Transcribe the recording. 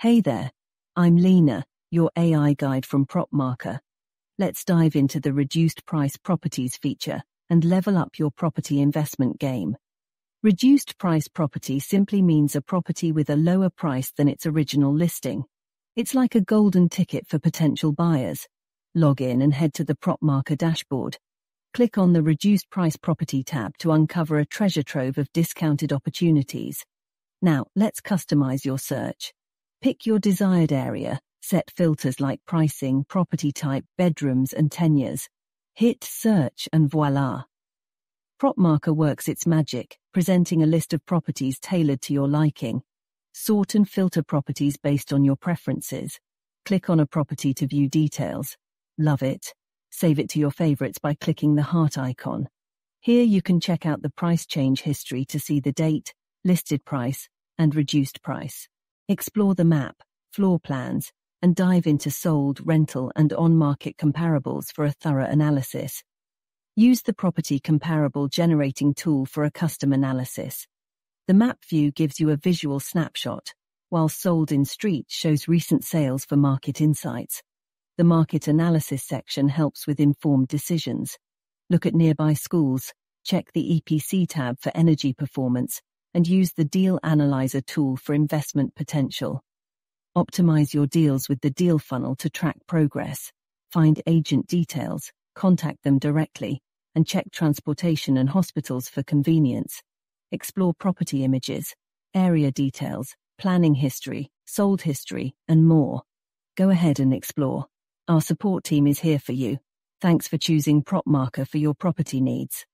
Hey there, I'm Lena, your AI guide from PropMarker. Let's dive into the reduced price properties feature and level up your property investment game. Reduced price property simply means a property with a lower price than its original listing. It's like a golden ticket for potential buyers. Log in and head to the PropMarker dashboard. Click on the Reduced Price Property tab to uncover a treasure trove of discounted opportunities. Now, let's customize your search. Pick your desired area, set filters like pricing, property type, bedrooms, and tenures. Hit search and voila! PropMarker works its magic, presenting a list of properties tailored to your liking. Sort and filter properties based on your preferences. Click on a property to view details. Love it? Save it to your favorites by clicking the heart icon. Here you can check out the price change history to see the date, listed price, and reduced price. Explore the map, floor plans, and dive into sold, rental, and on-market comparables for a thorough analysis. Use the property comparable generating tool for a custom analysis. The map view gives you a visual snapshot, while Sold in Street shows recent sales for market insights. The market analysis section helps with informed decisions. Look at nearby schools, check the EPC tab for energy performance, and use the Deal Analyser tool for investment potential. Optimize your deals with the deal funnel to track progress. Find agent details, contact them directly, and check transportation and hospitals for convenience. Explore property images, area details, planning history, sold history, and more. Go ahead and explore. Our support team is here for you. Thanks for choosing PropMarker for your property needs.